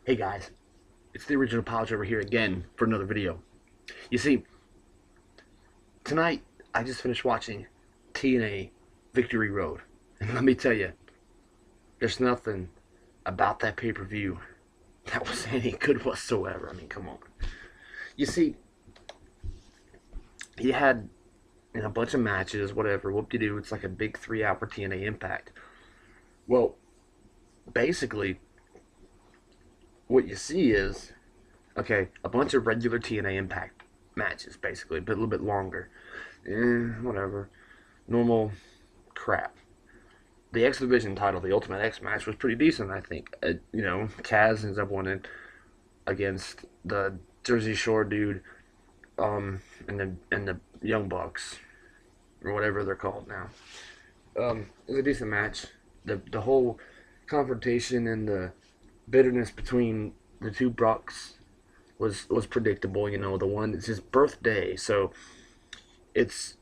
Hey guys, it's the original Pouch over here again for another video. You see, tonight I just finished watching TNA Victory Road. And let me tell you, there's nothing about that pay-per-view that was any good whatsoever. I mean, come on. You see, you had a bunch of matches, whatever, whoop-de-doo. It's like a big 3-hour TNA Impact. Well, basically, what you see is, okay, a bunch of regular TNA Impact matches, basically, but a little bit longer. Whatever. Normal crap. The X Division title, the Ultimate X match, was pretty decent, I think. Kaz ends up winning against the Jersey Shore dude, and the Young Bucks, or whatever they're called now. It was a decent match. The whole confrontation and the bitterness between the two Bucks was predictable. The one, it's his birthday, so it's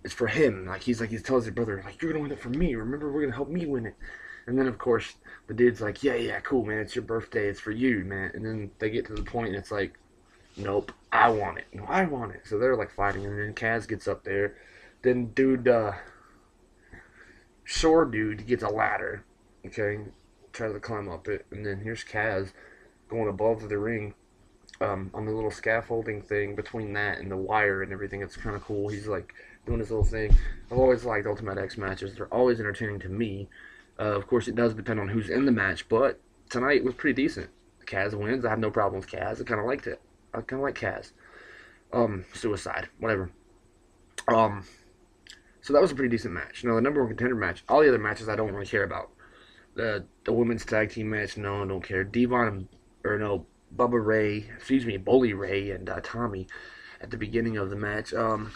for him. Like he tells his brother, like, you're gonna win it for me. Remember, we're gonna help me win it. And then of course the dude's like, yeah, cool, man. It's your birthday. It's for you, man. And then they get to the point, and it's like, nope, I want it. No, I want it. So they're like fighting, and then Kaz gets up there. Then shore dude gets a ladder. Okay, tries to climb up it, and then here's Kaz going above the ring, on the little scaffolding thing between that and the wire and everything. It's kind of cool. He's like doing his little thing. I've always liked Ultimate X matches. They're always entertaining to me. Of course, it does depend on who's in the match, but tonight was pretty decent. Kaz wins. I have no problem with Kaz. I kind of liked it. I kind of like Kaz. Suicide, whatever. So that was a pretty decent match. Now, the number one contender match, all the other matches I don't really care about. The women's tag team match, no, I don't care. Bubba Ray, Bully Ray and Tommy at the beginning of the match, or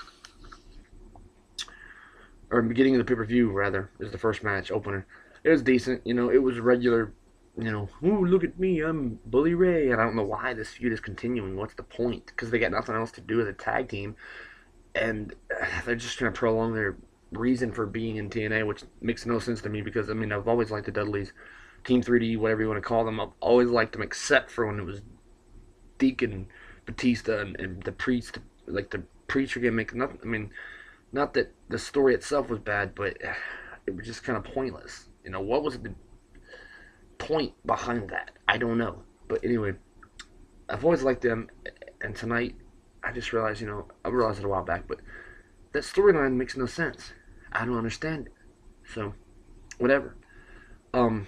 beginning of the pay-per-view, rather, is the first match opener. It was decent, it was regular, ooh, look at me, I'm Bully Ray, and I don't know why this feud is continuing. What's the point? Because they got nothing else to do as a tag team, and they're just trying to prolong their reason for being in TNA, which makes no sense to me because, I've always liked the Dudleys, Team 3D, whatever you want to call them. I've always liked them, except for when it was Deacon Batista and the priest, like the preacher gimmick. Not that the story itself was bad, but it was just kind of pointless. What was the point behind that? I don't know. But anyway, I've always liked them, and tonight I just realized, I realized it a while back, but that storyline makes no sense. I don't understand it. So, whatever. Um,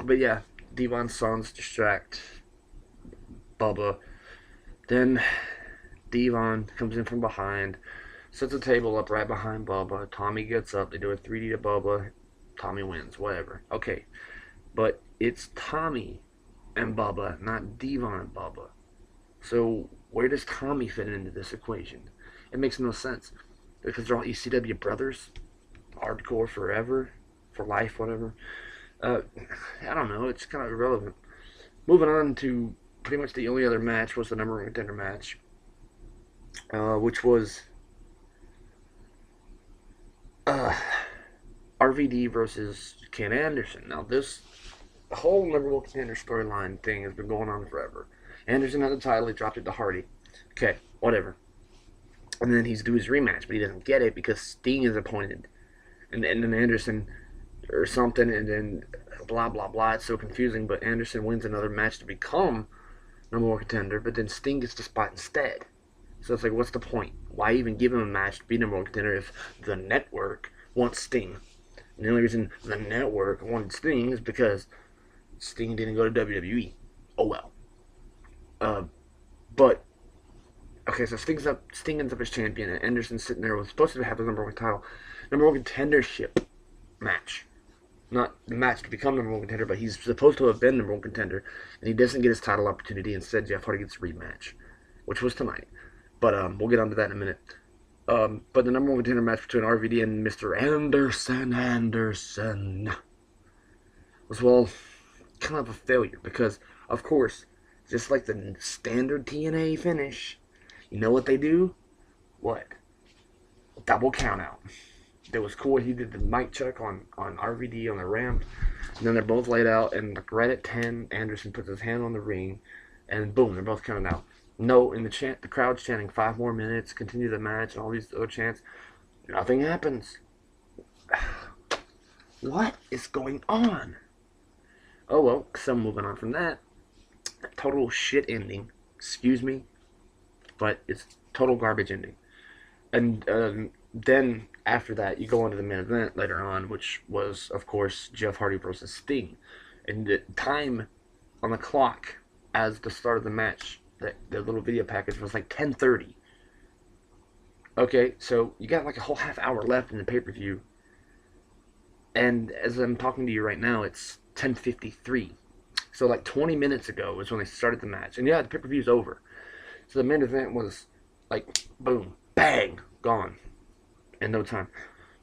but yeah, Devon's sons distract Bubba. Then Devon comes in from behind, sets a table up right behind Bubba. Tommy gets up. They do a 3D to Bubba. Tommy wins. Whatever. Okay. But it's Tommy and Bubba, not Devon and Bubba. So where does Tommy fit into this equation? It makes no sense. Because they're all ECW brothers. Hardcore forever. For life, whatever. I don't know. It's kind of irrelevant. Moving on to pretty much the only other match was the number one contender match, which was uh, RVD versus Ken Anderson. Now, this whole number one contender storyline thing has been going on forever. Anderson had the title, he dropped it to Hardy. Okay, whatever. And then he's due his rematch, but he doesn't get it because Sting is appointed. And then Anderson or something, and then blah, blah, blah. It's so confusing, but Anderson wins another match to become number one contender, but then Sting gets the spot instead. So it's like, what's the point? Why even give him a match to be number one contender if the network wants Sting? And the only reason the network wanted Sting is because Sting didn't go to WWE. Oh well. But okay, so Sting ends up as champion, and Anderson's sitting there, was supposed to have his number one title, number one contendership match. Not the match to become number one contender, but he's supposed to have been number one contender, and he doesn't get his title opportunity. Instead, Jeff Hardy gets a rematch, which was tonight. But we'll get onto that in a minute. But the number one contender match between RVD and Mr. Anderson was, well, kind of a failure because, of course, just like the standard TNA finish, you know what they do? What? Double count out. That was cool. He did the mic check on RVD on the ramp. And then they're both laid out, and like right at 10, Anderson puts his hand on the ring, and boom, they're both counted out. No, in the crowd's chanting 5 more minutes, continue the match, and all these other chants. Nothing happens. What is going on? Oh well, so moving on from that. Total shit ending. Excuse me, but it's total garbage ending. And then after that, you go into the main event later on, which was, of course, Jeff Hardy versus Sting. And the time on the clock as the start of the match, that the little video package was like 10:30. Okay, so you got like a whole half hour left in the pay-per-view. And as I'm talking to you right now, it's 10:53. So like 20 minutes ago is when they started the match. And yeah, the pay-per-view's over. So the main event was like, boom, bang, gone in no time.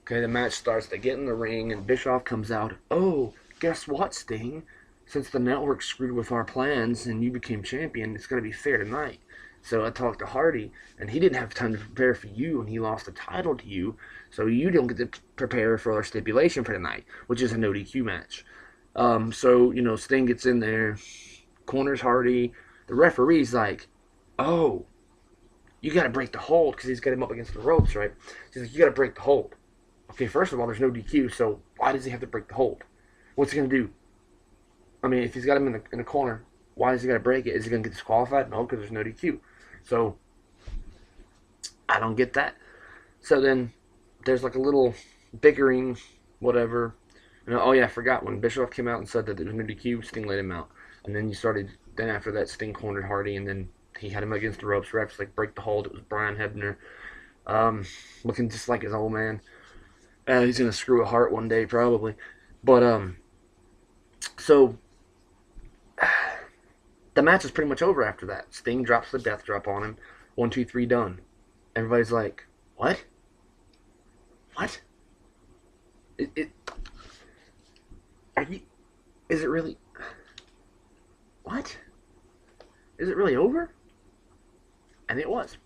Okay, the match starts. They get in the ring, and Bischoff comes out. Oh, guess what, Sting? Since the network screwed with our plans and you became champion, it's going to be fair tonight. So I talked to Hardy, and he didn't have time to prepare for you, and he lost the title to you, so you don't get to prepare for our stipulation for tonight, which is a no DQ match. So, Sting gets in there, corners Hardy. The referee's like, oh, you got to break the hold, because he's got him up against the ropes, right? He's like, you got to break the hold. Okay, first of all, there's no DQ, so why does he have to break the hold? What's he going to do? I mean, if he's got him in the corner, why does he got to break it? Is he going to get disqualified? No, because there's no DQ. So, I don't get that. So then, there's like a little bickering, whatever. Oh yeah, I forgot when Bischoff came out and said that there was no DQ, Sting let him out. And then then after that, Sting cornered Hardy, and then he had him against the ropes. Refs like break the hold. It was Brian Hebner, looking just like his old man. He's gonna screw a heart one day probably, but so the match is pretty much over after that. Sting drops the death drop on him. 1, 2, 3, done. Everybody's like, what? What? Is it really? What? Is it really over? And it was.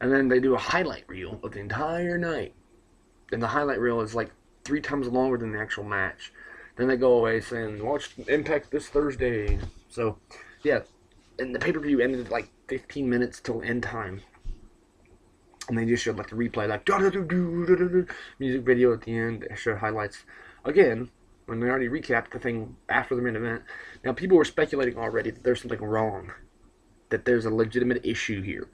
And then they do a highlight reel of the entire night. And the highlight reel is like 3 times longer than the actual match. Then they go away saying, watch Impact this Thursday. So, yeah. And the pay-per-view ended like 15 minutes till end time. And they just showed like the replay, like music video at the end. They showed highlights. Again, when they already recapped the thing after the main event. Now, people were speculating already that there's something wrong. That there's a legitimate issue here.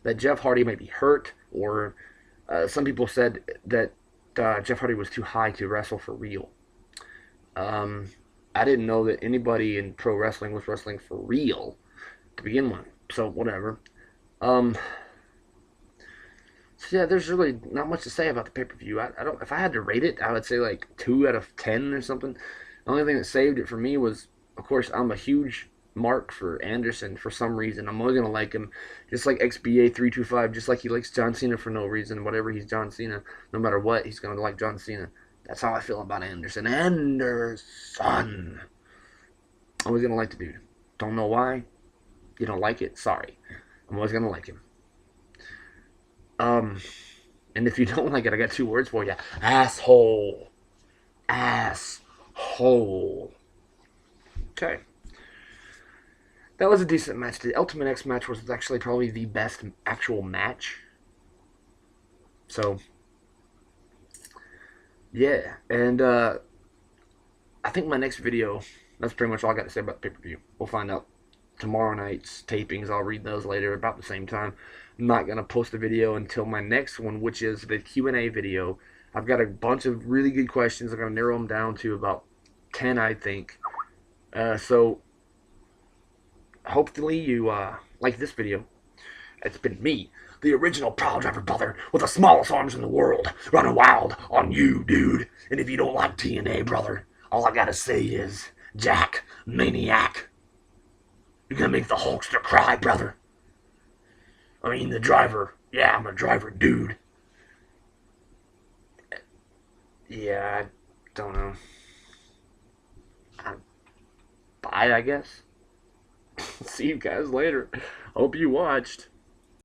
That Jeff Hardy might be hurt, or some people said that Jeff Hardy was too high to wrestle for real. I didn't know that anybody in pro wrestling was wrestling for real to begin with. So, whatever. So yeah, there's really not much to say about the pay-per-view. I don't. If I had to rate it, I would say like 2 out of 10 or something. The only thing that saved it for me was, of course, I'm a huge mark for Anderson for some reason. I'm always gonna like him, just like XBA 325, just like he likes John Cena for no reason. Whatever, he's John Cena. No matter what, he's gonna like John Cena. That's how I feel about Anderson. Anderson. Always gonna like the dude. Don't know why. You don't like it. Sorry. I'm always gonna like him. And if you don't like it, I got 2 words for you. Asshole. Asshole. Okay. That was a decent match. The Ultimate X match was actually probably the best actual match. So, yeah. And I think my next video, that's pretty much all I got to say about the pay-per-view. We'll find out tomorrow night's tapings. I'll read those later about the same time. I'm not going to post a video until my next one, which is the Q&A video. I've got a bunch of really good questions. I'm going to narrow them down to about 10, I think. So, hopefully you like this video. It's been me, the original Proud Driver brother with the smallest arms in the world, running wild on you, dude. And if you don't like TNA, brother, all I got to say is, Jack, maniac. You're going to make the Hulkster cry, brother. I mean, the driver. Yeah, I'm a driver, dude. Yeah, I don't know. Bye, I guess. See you guys later. Hope you watched.